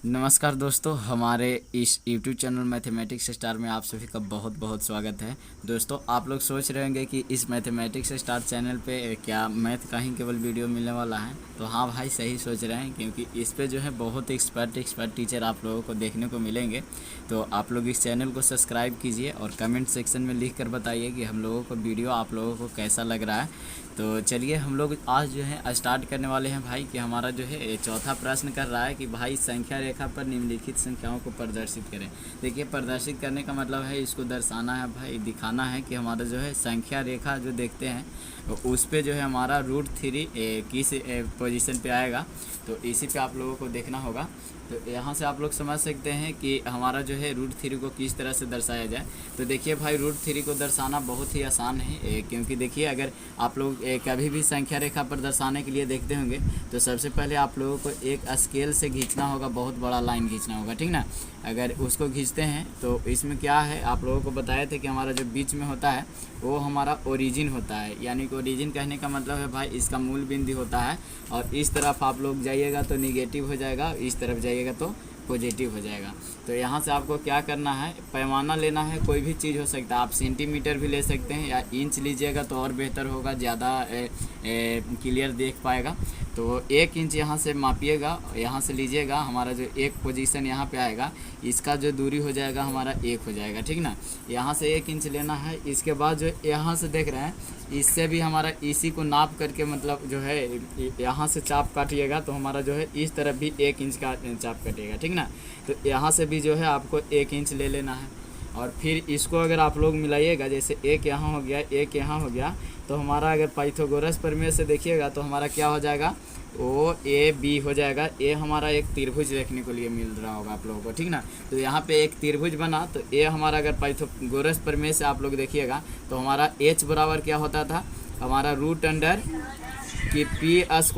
नमस्कार दोस्तों, हमारे इस YouTube चैनल मैथमेटिक्स स्टार में आप सभी का बहुत बहुत स्वागत है। दोस्तों, आप लोग सोच रहे होंगे कि इस मैथमेटिक्स स्टार चैनल पे क्या मैथ का ही केवल वीडियो मिलने वाला है। तो हाँ भाई, सही सोच रहे हैं, क्योंकि इस पे जो है बहुत एक्सपर्ट टीचर आप लोगों को देखने को मिलेंगे। तो आप लोग इस चैनल को सब्सक्राइब कीजिए और कमेंट सेक्शन में लिख कर बताइए कि हम लोगों को वीडियो आप लोगों को कैसा लग रहा है। तो चलिए, हम लोग आज जो है स्टार्ट करने वाले हैं भाई कि हमारा जो है चौथा प्रश्न कर रहा है कि भाई संख्या रेखा पर निम्नलिखित संख्याओं को प्रदर्शित करें। देखिए, प्रदर्शित करने का मतलब है इसको दर्शाना है भाई, दिखाना है कि हमारा जो है संख्या रेखा जो देखते हैं उस पे जो है हमारा √3 किस पोजीशन पे आएगा। तो इसी पे आप लोगों को देखना होगा। तो यहाँ से आप लोग समझ सकते हैं कि हमारा जो है √3 को किस तरह से दर्शाया जाए। तो देखिए भाई, √3 को दर्शाना बहुत ही आसान है, क्योंकि देखिए अगर आप लोग कभी भी संख्या रेखा पर दर्शाने के लिए देखते होंगे तो सबसे पहले आप लोगों को एक स्केल से खींचना होगा, बहुत बड़ा लाइन खींचना होगा, ठीक ना। अगर उसको खींचते हैं तो इसमें क्या है, आप लोगों को बताए थे कि हमारा जो बीच में होता है वो हमारा ओरिजिन होता है। यानी कि ओरिजिन कहने का मतलब है भाई इसका मूल बिंदु होता है। और इस तरफ आप लोग जाइएगा तो निगेटिव हो जाएगा, इस तरफ जाइएगा तो पॉजिटिव हो जाएगा। तो यहाँ से आपको क्या करना है, पैमाना लेना है, कोई भी चीज़ हो सकता है। आप सेंटीमीटर भी ले सकते हैं या इंच लीजिएगा तो और बेहतर होगा, ज़्यादा क्लियर देख पाएगा। तो 1 इंच यहाँ से मापिएगा, यहाँ से लीजिएगा, हमारा जो एक पोजीशन यहाँ पे आएगा इसका जो दूरी हो जाएगा हमारा 1 हो जाएगा, ठीक ना। यहाँ से 1 इंच लेना है। इसके बाद जो यहाँ से देख रहे हैं इससे भी हमारा इसी को नाप करके मतलब जो है यहाँ से चाप काटिएगा तो हमारा जो है इस तरफ भी 1 इंच का चाप कटेगा, ठीक ना। तो यहाँ से भी जो है आपको 1 इंच ले लेना है। और फिर इसको अगर आप लोग मिलाइएगा, जैसे एक यहाँ हो गया, एक यहाँ हो गया, तो हमारा अगर पाइथागोरस प्रमेय से देखिएगा तो हमारा क्या हो जाएगा, OAB हो जाएगा। ए हमारा एक त्रिभुज देखने को लिए मिल रहा होगा आप लोगों को, ठीक ना। तो यहाँ पे एक त्रिभुज बना, तो ए हमारा अगर पाइथागोरस प्रमेय से आप लोग देखिएगा तो हमारा H बराबर क्या होता था, हमारा रूट अंडर कि P²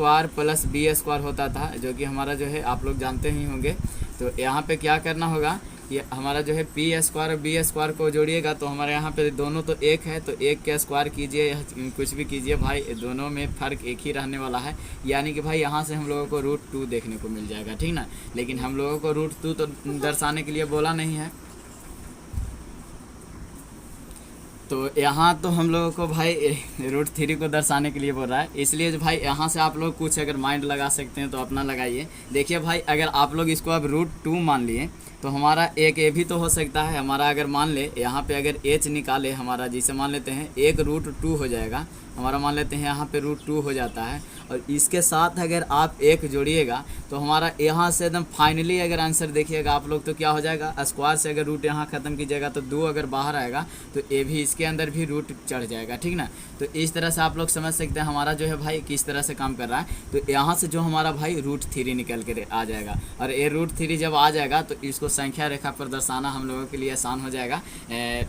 + B² होता था, जो कि हमारा जो है आप लोग जानते ही होंगे। तो यहाँ पे क्या करना होगा, ये हमारा जो है P² और B² को जोड़िएगा तो हमारे यहाँ पे दोनों तो एक है, तो एक के स्क्वायर कीजिए, कुछ भी कीजिए भाई, दोनों में फ़र्क एक ही रहने वाला है। यानी कि भाई यहाँ से हम लोगों को √2 देखने को मिल जाएगा, ठीक ना। लेकिन हम लोगों को √2 तो दर्शाने के लिए बोला नहीं है। तो यहाँ तो हम लोगों को भाई √3 को दर्शाने के लिए बोल रहा है, इसलिए जो भाई यहाँ से आप लोग कुछ अगर माइंड लगा सकते हैं तो अपना लगाइए। देखिए भाई, अगर आप लोग इसको अब √2 मान लिए तो हमारा एक ए भी तो हो सकता है। हमारा अगर मान ले यहाँ पे अगर H निकाले हमारा, जिसे मान लेते हैं एक √2 हो जाएगा हमारा, मान लेते हैं यहाँ पे √2 हो जाता है। और इसके साथ अगर आप एक जोड़िएगा तो हमारा यहाँ से एकदम फाइनली अगर आंसर देखिएगा आप लोग तो क्या हो जाएगा, स्क्वायर से अगर रूट यहाँ ख़त्म कीजिएगा तो 2 अगर बाहर आएगा तो ए भी इसके अंदर भी रूट चढ़ जाएगा, ठीक ना। तो इस तरह से आप लोग समझ सकते हैं हमारा जो है भाई किस तरह से काम कर रहा है। तो यहाँ से जो हमारा भाई √3 निकल कर आ जाएगा, और ये √3 जब आ जाएगा तो इसको संख्या रेखा पर दर्शाना हम लोगों के लिए आसान हो जाएगा।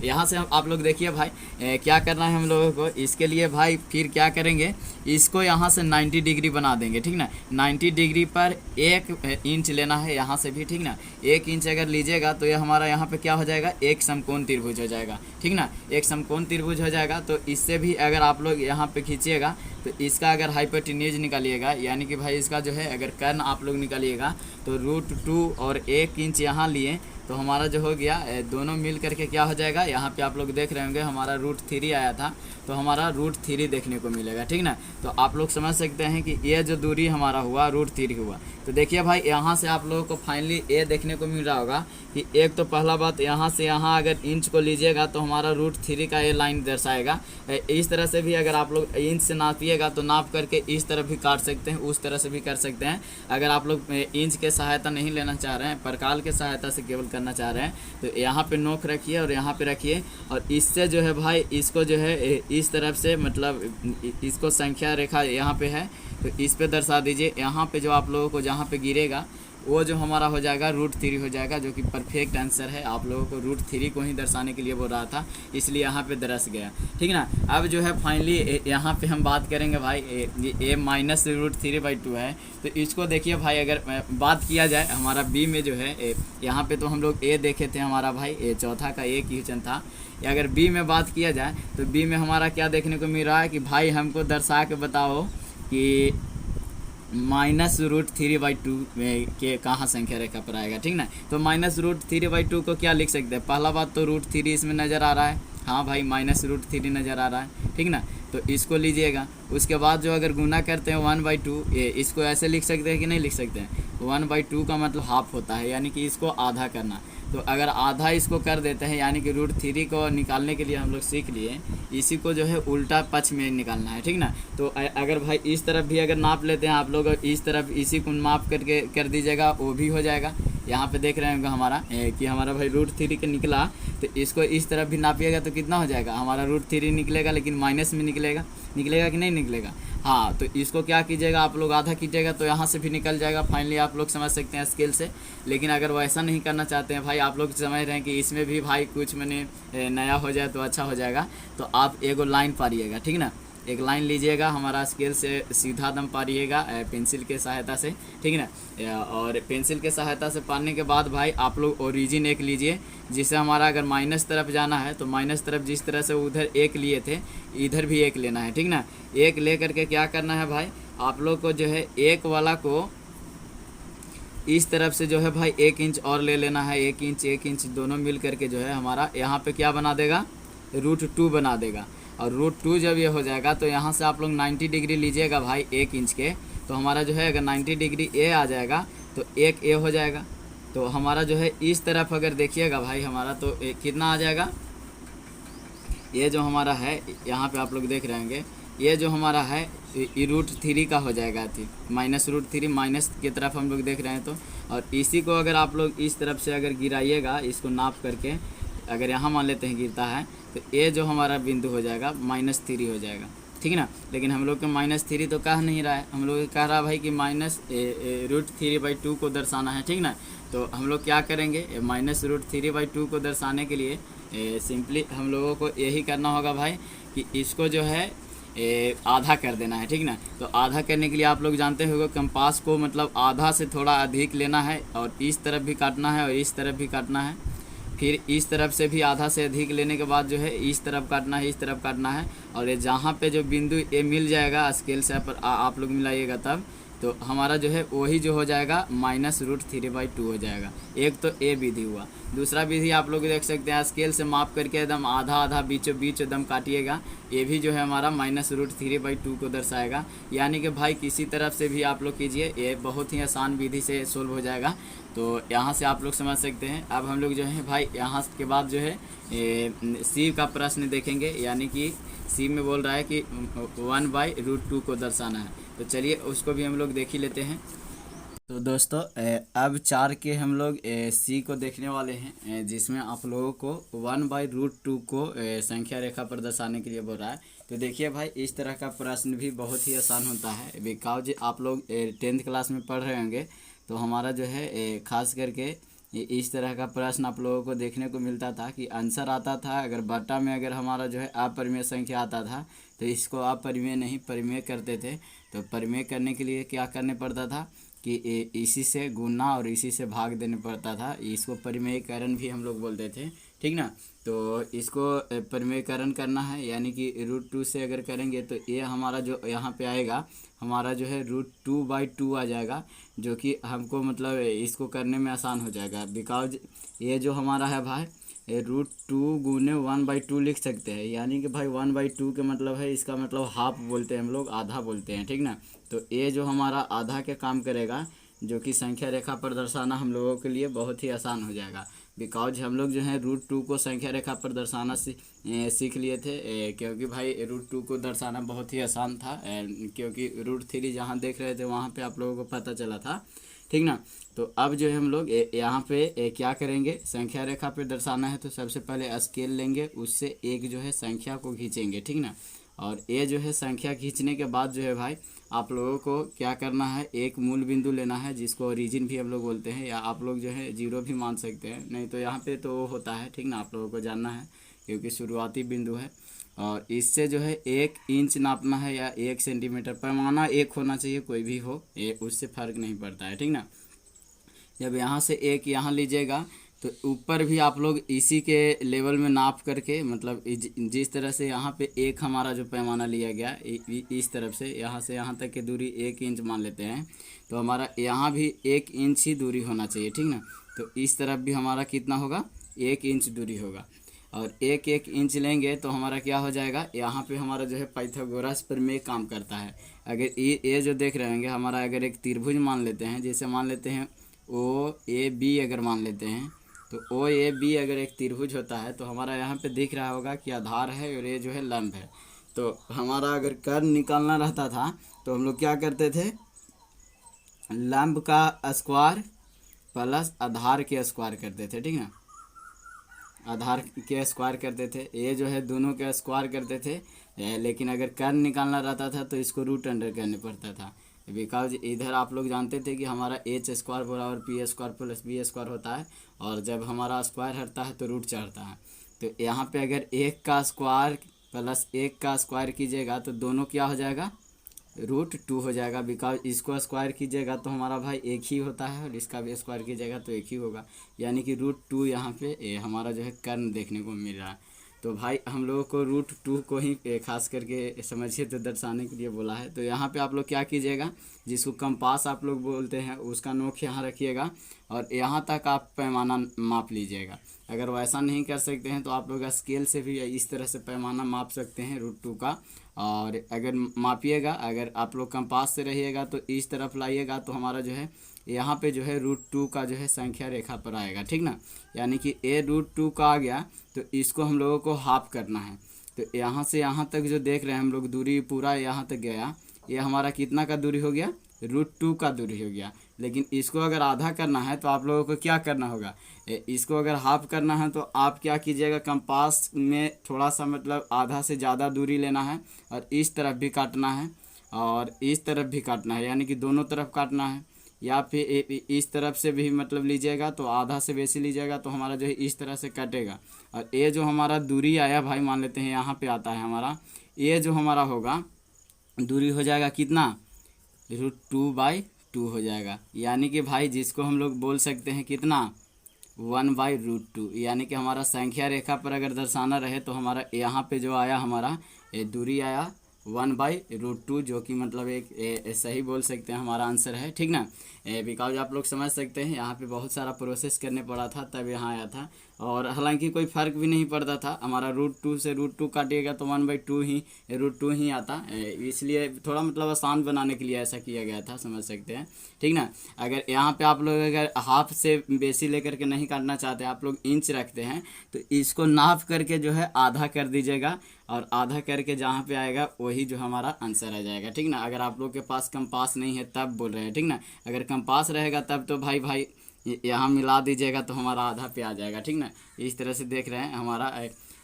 यहाँ से आप लोग देखिए भाई क्या करना है हम लोगों को, इसके लिए भाई फिर क्या करेंगे, इसको यहाँ से 90 डिग्री बना देंगे, ठीक ना। 90 डिग्री पर 1 इंच लेना है यहाँ से भी, ठीक ना। 1 इंच अगर लीजिएगा तो ये हमारा यहाँ पे क्या हो जाएगा, एक समकोण त्रिभुज हो जाएगा, ठीक ना। एक समकोण त्रिभुज हो जाएगा। तो इससे भी अगर आप लोग यहाँ पे खींचिएगा तो इसका अगर हाइपोटेन्यूज निकालिएगा, यानी कि भाई इसका जो है अगर कर्ण आप लोग निकालिएगा तो √2 और 1 इंच यहाँ लिए तो हमारा जो हो गया दोनों मिल करके क्या हो जाएगा, यहाँ पे आप लोग देख रहे होंगे हमारा √3 आया था तो हमारा √3 देखने को मिलेगा, ठीक ना। तो आप लोग समझ सकते हैं कि ये जो दूरी हमारा हुआ √3 हुआ। तो देखिए भाई, यहाँ से आप लोगों को फाइनली ये देखने को मिल रहा होगा कि एक तो पहला बात, यहाँ से यहाँ अगर इंच को लीजिएगा तो हमारा √3 का ये लाइन दर्शाएगा। इस तरह से भी अगर आप लोग इंच से नापिएगा तो नाप करके इस तरफ भी काट सकते हैं, उस तरह से भी कर सकते हैं। अगर आप लोग इंच के सहायता नहीं लेना चाह रहे हैं, प्रकाल के सहायता से केवल करना चाह रहे हैं तो यहाँ पे नोक रखिए और यहाँ पे रखिए, और इससे जो है भाई इसको जो है इस तरफ से मतलब इसको संख्या रेखा यहाँ पे है तो इस पे दर्शा दीजिए। यहाँ पे जो आप लोगों को जहाँ पे गिरेगा वो जो हमारा हो जाएगा √3 हो जाएगा, जो कि परफेक्ट आंसर है। आप लोगों को √3 को ही दर्शाने के लिए बोल रहा था, इसलिए यहाँ पे दर्श गया, ठीक ना। अब जो है फाइनली यहाँ पे हम बात करेंगे भाई ए -√3/2 है। तो इसको देखिए भाई, अगर बात किया जाए हमारा बी में जो है यहाँ पे तो हम लोग ए देखे थे हमारा भाई चौथा का एक क्वेश्चन था। अगर बी में बात किया जाए तो बी में हमारा क्या देखने को मिल रहा है कि भाई हमको दर्शा के बताओ कि -√3/2 के कहाँ संख्या रेखा पर आएगा, ठीक ना। तो -√3/2 को क्या लिख सकते हैं, पहला बात तो √3 इसमें नज़र आ रहा है, हाँ भाई -√3 नज़र आ रहा है, ठीक ना। तो इसको लीजिएगा, उसके बाद जो अगर गुना करते हैं 1/2, इसको ऐसे लिख सकते हैं कि नहीं लिख सकते हैं, 1/2 का मतलब हाफ होता है, यानी कि इसको आधा करना। तो अगर आधा इसको कर देते हैं, यानी कि √3 को निकालने के लिए हम लोग सीख लिए इसी को जो है उल्टा पक्ष में निकालना है, ठीक ना। तो अगर भाई इस तरफ भी अगर नाप लेते हैं आप लोग, इस तरफ इसी को माप करके कर दीजिएगा, वो भी हो जाएगा। यहाँ पे देख रहे होंगे हमारा कि हमारा भाई √3 का निकला, तो इसको इस तरफ भी नापिएगा तो कितना हो जाएगा, हमारा √3 निकलेगा, लेकिन माइनस में निकलेगा कि नहीं निकलेगा। हाँ, तो इसको क्या कीजिएगा आप लोग, आधा कीजिएगा तो यहाँ से भी निकल जाएगा, फाइनली आप लोग समझ सकते हैं स्केल से। लेकिन अगर वैसा नहीं करना चाहते हैं भाई, आप लोग समझ रहे हैं कि इसमें भी भाई कुछ मैंने नया हो जाए तो अच्छा हो जाएगा, तो आप एगो लाइन पारिएगा, ठीक ना। एक लाइन लीजिएगा, हमारा स्केल से सीधा दम पारिएगा पेंसिल के सहायता से, ठीक है ना। और पेंसिल के सहायता से पारने के बाद भाई आप लोग ओरिजिन एक लीजिए, जिससे हमारा अगर माइनस तरफ जाना है तो माइनस तरफ जिस तरह से उधर एक लिए थे इधर भी एक लेना है, ठीक ना। एक ले करके क्या करना है भाई, आप लोग को जो है एक वाला को इस तरफ से जो है भाई 1 इंच और ले लेना है, 1 इंच दोनों मिल करके जो है हमारा यहाँ पे क्या बना देगा, √2 बना देगा। और √2 जब ये हो जाएगा तो यहाँ से आप लोग 90 डिग्री लीजिएगा भाई 1 इंच के, तो हमारा जो है अगर 90 डिग्री ए आ जाएगा तो एक ए हो जाएगा। तो हमारा जो है इस तरफ अगर देखिएगा भाई हमारा तो कितना आ जाएगा, ये जो हमारा है यहाँ पे आप लोग देख रहे होंगे, ये जो हमारा है √3 का हो जाएगा, थी -√3 माइनस की तरफ हम लोग देख रहे हैं। तो और इसी को अगर आप लोग इस तरफ से अगर गिराइएगा, इसको नाप करके अगर यहाँ मान लेते हैं गिरता है, तो ये जो हमारा बिंदु हो जाएगा -3 हो जाएगा, ठीक है ना। लेकिन हम लोग को -3 तो कह नहीं रहा है, हम लोग कह रहा है भाई कि -√3/2 को दर्शाना है, ठीक ना। तो हम लोग क्या करेंगे, -√3/2 को दर्शाने के लिए सिंपली हम लोगों को यही करना होगा भाई कि इसको जो है आधा कर देना है, ठीक ना। तो आधा करने के लिए आप लोग जानते होंगे कंपास को मतलब आधा से थोड़ा अधिक लेना है, और इस तरफ भी काटना है और इस तरफ भी काटना है, फिर इस तरफ से भी आधा से अधिक लेने के बाद जो है इस तरफ काटना है, इस तरफ काटना है। और ये जहाँ पे जो बिंदु ए मिल जाएगा स्केल से आप लोग मिलाइएगा तब तो हमारा जो है वही जो हो जाएगा -√3/2 हो जाएगा। एक तो ए विधि हुआ। दूसरा विधि आप लोग देख सकते हैं, स्केल से माप करके एकदम आधा आधा बीचों बीच एकदम काटिएगा, ये भी जो है हमारा -√3/2 को दर्शाएगा। यानी कि भाई किसी तरफ से भी आप लोग कीजिए, ये बहुत ही आसान विधि से सोल्व हो जाएगा। तो यहाँ से आप लोग समझ सकते हैं। अब हम लोग जो है भाई यहाँ के बाद जो है सी का प्रश्न देखेंगे, यानी कि सी में बोल रहा है कि 1/√2 को दर्शाना है। तो चलिए उसको भी हम लोग देख ही लेते हैं। तो दोस्तों अब 4 के हम लोग सी को देखने वाले हैं, जिसमें आप लोगों को 1/√2 को संख्या रेखा पर दर्शाने के लिए बोल रहा है। तो देखिए भाई इस तरह का प्रश्न भी बहुत ही आसान होता है। बिकॉज आप लोग 10th क्लास में पढ़ रहे होंगे, तो हमारा जो है खास करके इस तरह का प्रश्न आप लोगों को देखने को मिलता था कि आंसर आता था, अगर बट्टा में अगर हमारा जो है अपरिमेय संख्या आता था तो इसको अपरिमेय नहीं परिमेय करते थे। तो परिमेय करने के लिए क्या करने पड़ता था कि इसी से गुना और इसी से भाग देने पड़ता था। इसको परिमेयकरण भी हम लोग बोलते थे, ठीक ना। तो इसको परिमेयकरण करना है, यानी कि √2 से अगर करेंगे तो ये हमारा जो यहाँ पे आएगा हमारा जो है √2/2 आ जाएगा, जो कि हमको मतलब इसको करने में आसान हो जाएगा। बिकॉज ये जो हमारा है भाई √2 गुने 1/2 लिख सकते हैं, यानी कि भाई 1/2 के मतलब है, इसका मतलब हाफ बोलते हैं हम लोग, आधा बोलते हैं, ठीक ना। तो ये जो हमारा आधा के काम करेगा, जो कि संख्या रेखा पर दर्शाना हम लोगों के लिए बहुत ही आसान हो जाएगा। बिकॉज हम लोग जो है √2 को संख्या रेखा पर दर्शाना सीख लिए थे, क्योंकि भाई √2 को दर्शाना बहुत ही आसान था, क्योंकि √3 जहाँ देख रहे थे वहाँ पे आप लोगों को पता चला था, ठीक ना। तो अब जो है हम लोग यहाँ पे क्या करेंगे, संख्या रेखा पे दर्शाना है तो सबसे पहले स्केल लेंगे, उससे एक जो है संख्या को खींचेंगे, ठीक ना। और ये जो है संख्या खींचने के बाद जो है भाई आप लोगों को क्या करना है, एक मूल बिंदु लेना है जिसको ओरिजिन भी हम लोग बोलते हैं, या आप लोग जो है 0 भी मान सकते हैं, नहीं तो यहाँ पे तो होता है, ठीक ना। आप लोगों को जानना है क्योंकि शुरुआती बिंदु है। और इससे जो है 1 इंच नापना है या 1 सेंटीमीटर, पैमाना 1 होना चाहिए, कोई भी हो, ये उससे फ़र्क नहीं पड़ता है, ठीक ना। जब यहाँ से 1 यहाँ लीजिएगा तो ऊपर भी आप लोग इसी के लेवल में नाप करके, मतलब जिस तरह से यहाँ पे एक हमारा जो पैमाना लिया गया इस तरफ से यहाँ तक की दूरी 1 इंच मान लेते हैं, तो हमारा यहाँ भी 1 इंच ही दूरी होना चाहिए, ठीक ना। तो इस तरफ भी हमारा कितना होगा, 1 इंच दूरी होगा। और 1 इंच लेंगे तो हमारा क्या हो जाएगा, यहाँ पे हमारा जो है पाइथागोरस प्रमेय काम करता है। अगर ये जो देख रहे होंगे हमारा, अगर एक त्रिभुज मान लेते हैं, जैसे मान लेते हैं ओ ए बी, अगर मान लेते हैं तो ओ ए बी अगर एक त्रिभुज होता है तो हमारा यहाँ पे दिख रहा होगा कि आधार है और ये जो है लंब है। तो हमारा अगर कर्ण निकालना रहता था तो हम लोग क्या करते थे, लंब का स्क्वायर प्लस आधार के स्क्वायर करते थे, ठीक ना। आधार के स्क्वायर करते थे, ये जो है दोनों के स्क्वायर करते थे। लेकिन अगर कर्ण निकालना रहता था तो इसको रूट अंडर करने पड़ता था, बिकॉज इधर आप लोग जानते थे कि हमारा एच स्क्वायर बराबर P square plus B square होता है, और जब हमारा स्क्वायर हटता है तो रूट चढ़ता है। तो यहाँ पे अगर 1 का स्क्वायर प्लस 1 का स्क्वायर कीजिएगा तो दोनों क्या हो जाएगा, √2 हो जाएगा। बिकॉज इसको स्क्वायर कीजिएगा तो हमारा भाई 1 ही होता है, और इसका भी स्क्वायर कीजिएगा तो 1 ही होगा, यानी कि √2 यहाँ पे हमारा जो है कर्ण देखने को मिल रहा है। तो भाई हम लोगों को √2 को ही खास करके समझिए तो दर्शाने के लिए बोला है। तो यहाँ पे आप लोग क्या कीजिएगा, जिसको कंपास आप लोग बोलते हैं उसका नोक यहाँ रखिएगा और यहाँ तक आप पैमाना माप लीजिएगा। अगर वैसा नहीं कर सकते हैं तो आप लोग स्केल से भी इस तरह से पैमाना माप सकते हैं √2 का। और अगर मापिएगा, अगर आप लोग कंपास से रहिएगा तो इस तरफ लाइएगा तो हमारा जो है यहाँ पे जो है √2 का जो है संख्या रेखा पर आएगा, ठीक ना। यानी कि ए √2 का आ गया तो इसको हम लोगों को हाफ करना है। तो यहाँ से यहाँ तक जो देख रहे हैं हम लोग दूरी पूरा यहाँ तक गया, ये हमारा कितना का दूरी हो गया, √2 का दूरी हो गया। लेकिन इसको अगर आधा करना है तो आप लोगों को क्या करना होगा, इसको अगर हाफ करना है तो आप क्या कीजिएगा, कंपास में थोड़ा सा मतलब आधा से ज़्यादा दूरी लेना है और इस तरफ भी काटना है और इस तरफ भी काटना है, यानी कि दोनों तरफ काटना है। या फिर इस तरफ से भी मतलब लीजिएगा तो आधा से बेसी लीजिएगा तो हमारा जो है इस तरह से कटेगा। और ये जो हमारा दूरी आया भाई, मान लेते हैं यहाँ पे आता है हमारा, ये जो हमारा होगा दूरी हो जाएगा कितना, √2/2 हो जाएगा। यानी कि भाई जिसको हम लोग बोल सकते हैं कितना, 1/√2। यानी कि हमारा संख्या रेखा पर अगर दर्शाना रहे तो हमारा यहाँ पे जो आया हमारा ये दूरी आया 1/√2, जो कि मतलब एक सही बोल सकते हैं हमारा आंसर है, ठीक ना। बिकॉज आप लोग समझ सकते हैं यहाँ पे बहुत सारा प्रोसेस करने पड़ा था तब यहाँ आया था, और हालांकि कोई फ़र्क भी नहीं पड़ता था। हमारा √2 से √2 काटिएगा तो 1/2 ही √2 ही आता, इसलिए थोड़ा मतलब आसान बनाने के लिए ऐसा किया गया था, समझ सकते हैं, ठीक ना। अगर यहाँ पे आप लोग अगर हाफ से बेसी लेकर के नहीं काटना चाहते, आप लोग इंच रखते हैं तो इसको नाप करके जो है आधा कर दीजिएगा, और आधा करके जहाँ पे आएगा वही जो हमारा आंसर आ जाएगा, ठीक ना। अगर आप लोग के पास कंपास नहीं है तब बोल रहे हैं, ठीक ना। अगर कंपास रहेगा तब तो भाई यहाँ मिला दीजिएगा तो हमारा आधा पे आ जाएगा, ठीक ना। इस तरह से देख रहे हैं हमारा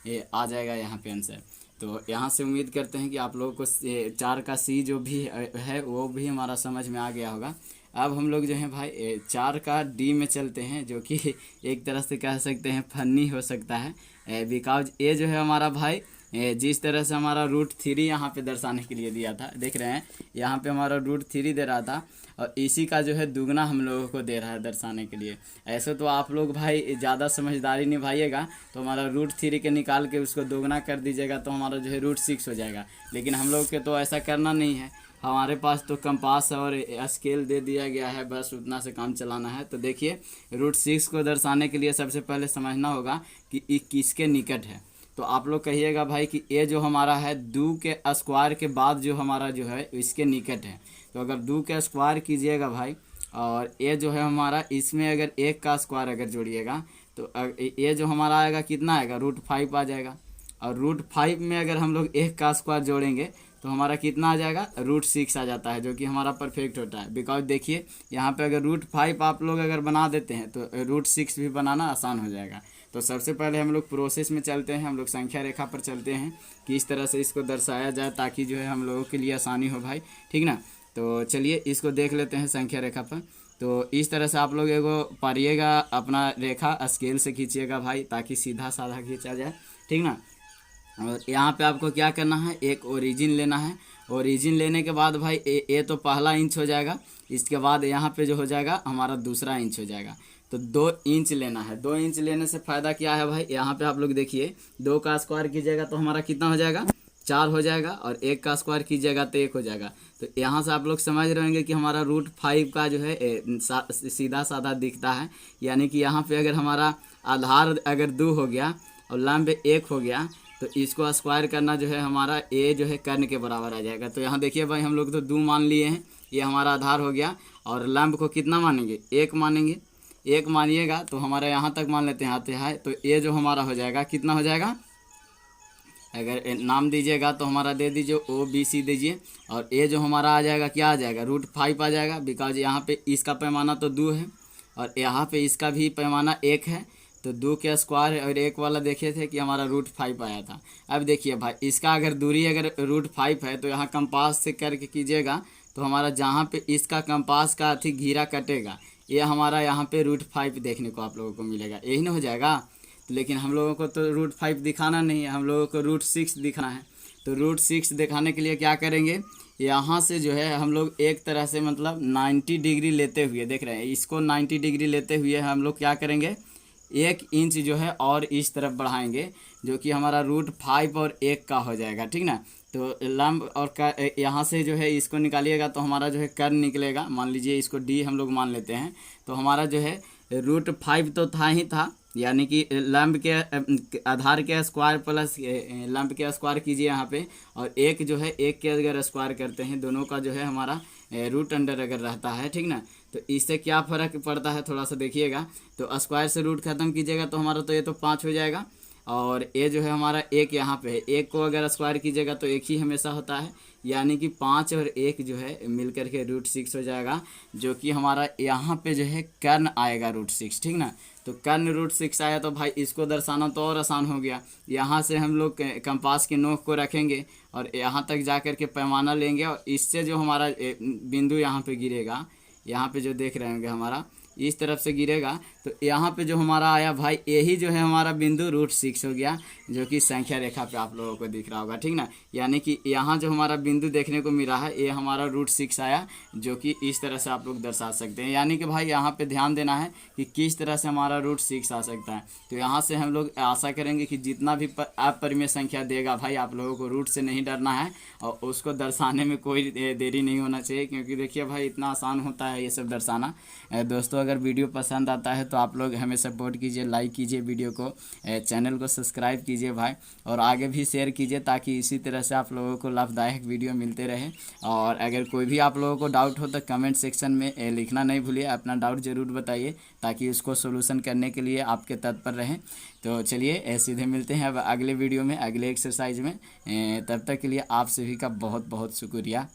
ये आ जाएगा यहाँ पे आंसर। तो यहाँ से उम्मीद करते हैं कि आप लोगों को 4 का C जो भी है वो भी हमारा समझ में आ गया होगा। अब हम लोग जो है भाई 4 का D में चलते हैं, जो कि एक तरह से कह सकते हैं फनी हो सकता है। बिकॉज ये जो है हमारा भाई जिस तरह से हमारा √3 यहाँ पे दर्शाने के लिए दिया था, देख रहे हैं यहाँ पे हमारा √3 दे रहा था और इसी का जो है दुगना हम लोगों को दे रहा है दर्शाने के लिए। ऐसे तो आप लोग भाई ज़्यादा समझदारी निभाइएगा तो हमारा √3 के निकाल के उसको दोगुना कर दीजिएगा तो हमारा जो है √6 हो जाएगा। लेकिन हम लोग के तो ऐसा करना नहीं है, हमारे पास तो कंपास और स्केल दे दिया गया है, बस उतना से काम चलाना है। तो देखिए √6 को दर्शाने के लिए सबसे पहले समझना होगा कि ये किसके निकट है। तो आप लोग कहिएगा भाई कि ये जो हमारा है 2 के स्क्वायर के बाद जो हमारा जो है इसके निकट है। तो अगर 2 के स्क्वायर कीजिएगा भाई, और ये जो है हमारा इसमें अगर 1 का स्क्वायर अगर जोड़िएगा तो ये जो हमारा आएगा कितना आएगा, √5 आ जाएगा। और √5 में अगर हम लोग 1 का स्क्वायर जोड़ेंगे तो हमारा कितना आ जाएगा, √6 आ जाता है, जो कि हमारा परफेक्ट होता है। बिकॉज देखिए यहाँ पे अगर √5 आप लोग अगर बना देते हैं तो √6 भी बनाना आसान हो जाएगा। तो सबसे पहले हम लोग प्रोसेस में चलते हैं, हम लोग संख्या रेखा पर चलते हैं कि इस तरह से इसको दर्शाया जाए ताकि जो है हम लोगों के लिए आसानी हो भाई, ठीक ना। तो चलिए इसको देख लेते हैं संख्या रेखा पर। तो इस तरह से आप लोग एगो पारिएगा अपना रेखा, स्केल से खींचिएगा भाई ताकि सीधा साधा खींचा जाए, ठीक ना। और यहाँ पे आपको क्या करना है, एक ओरिजिन लेना है ओरिजिन लेने के बाद भाई ये तो पहला इंच हो जाएगा, इसके बाद यहाँ पे जो हो जाएगा हमारा दूसरा इंच हो जाएगा। तो 2 इंच लेना है। 2 इंच लेने से फ़ायदा क्या है भाई, यहाँ पे आप लोग देखिए 2 का स्क्वायर कीजिएगा तो हमारा कितना हो जाएगा, 4 हो जाएगा, और 1 का स्क्वायर कीजिएगा तो 1 हो जाएगा। तो यहाँ से आप लोग समझ रहे होंगे कि हमारा √5 का जो है सीधा साधा दिखता है। यानी कि यहाँ पे अगर हमारा आधार अगर 2 हो गया और लंब 1 हो गया तो इसको स्क्वायर करना जो है हमारा ए जो है कर्ण के बराबर आ जाएगा। तो यहाँ देखिए भाई हम लोग तो 2 मान लिए हैं, ये हमारा आधार हो गया, और लंब को कितना मानेंगे, 1 मानेंगे। 1 मानिएगा तो हमारा यहाँ तक मान लेते हैं आते हैं, तो ये जो हमारा हो जाएगा कितना हो जाएगा, अगर नाम दीजिएगा तो हमारा दे दीजिए OBC दीजिए, और ये जो हमारा आ जाएगा क्या आ जाएगा, √5 आ जाएगा। बिकॉज यहाँ पे इसका पैमाना तो 2 है और यहाँ पे इसका भी पैमाना 1 है, तो 2 के स्क्वायर और 1 वाला देखे थे कि हमारा √5 आया था। अब देखिए भाई इसका अगर दूरी अगर √5 है तो यहाँ कंपास से करके कीजिएगा तो हमारा जहाँ पे इसका कंपास का अथी घेरा कटेगा ये हमारा यहाँ पे √5 देखने को आप लोगों को मिलेगा, यही ना हो जाएगा। लेकिन हम लोगों को तो √5 दिखाना नहीं है, हम लोगों को √6 दिखाना है। तो √6 दिखाने के लिए क्या करेंगे, यहाँ से जो है हम लोग एक तरह से मतलब 90 डिग्री लेते हुए, देख रहे हैं इसको 90 डिग्री लेते हुए हम लोग क्या करेंगे, 1 इंच जो है और इस तरफ बढ़ाएंगे, जो कि हमारा √5 और 1 का हो जाएगा, ठीक ना। तो लंब और यहाँ से जो है इसको निकालिएगा तो हमारा जो है कर्ण निकलेगा। मान लीजिए इसको D हम लोग मान लेते हैं, तो हमारा जो है √5 तो था ही था, यानी कि लंब के आधार के स्क्वायर प्लस लंब के स्क्वायर कीजिए यहाँ पे, और 1 जो है 1 के अगर स्क्वायर करते हैं दोनों का जो है हमारा रूट अंडर अगर रहता है, ठीक ना। तो इससे क्या फ़र्क पड़ता है थोड़ा सा देखिएगा, तो स्क्वायर से रूट ख़त्म कीजिएगा तो हमारा तो ये तो 5 हो जाएगा, और ये जो है हमारा 1 यहाँ पे है, 1 को अगर स्क्वायर कीजिएगा तो 1 ही हमेशा होता है, यानी कि 5 और 1 जो है मिल करके √6 हो जाएगा, जो कि हमारा यहाँ पे जो है कर्ण आएगा √6, ठीक ना। तो कर्ण √6 आया तो भाई इसको दर्शाना तो और आसान हो गया। यहाँ से हम लोग कंपास की नोक को रखेंगे और यहाँ तक जा कर के पैमाना लेंगे, और इससे जो हमारा बिंदु यहाँ पे गिरेगा, यहाँ पे जो देख रहे होंगे हमारा इस तरफ से गिरेगा, तो यहाँ पे जो हमारा आया भाई यही जो है हमारा बिंदु √6 हो गया, जो कि संख्या रेखा पे आप लोगों को दिख रहा होगा, ठीक ना। यानी कि यहाँ जो हमारा बिंदु देखने को मिला है ये हमारा √6 आया, जो कि इस तरह से आप लोग दर्शा सकते हैं। यानी कि भाई यहाँ पे ध्यान देना है कि किस तरह से हमारा √6 आ सकता है। तो यहाँ से हम लोग आशा करेंगे कि जितना भी अपरिमेय संख्या देगा भाई आप लोगों को रूट से नहीं डरना है, और उसको दर्शाने में कोई देरी नहीं होना चाहिए, क्योंकि देखिए भाई इतना आसान होता है ये सब दर्शाना। दोस्तों अगर वीडियो पसंद आता है तो आप लोग हमें सपोर्ट कीजिए, लाइक कीजिए वीडियो को, चैनल को सब्सक्राइब कीजिए भाई, और आगे भी शेयर कीजिए ताकि इसी तरह से आप लोगों को लाभदायक वीडियो मिलते रहे। और अगर कोई भी आप लोगों को डाउट हो तो कमेंट सेक्शन में लिखना नहीं भूलिए, अपना डाउट ज़रूर बताइए ताकि उसको सोल्यूशन करने के लिए आपके तत्पर रहें। तो चलिए सीधे मिलते हैं अब अगले वीडियो में, अगले एक्सरसाइज में। तब तक के लिए आप सभी का बहुत बहुत शुक्रिया।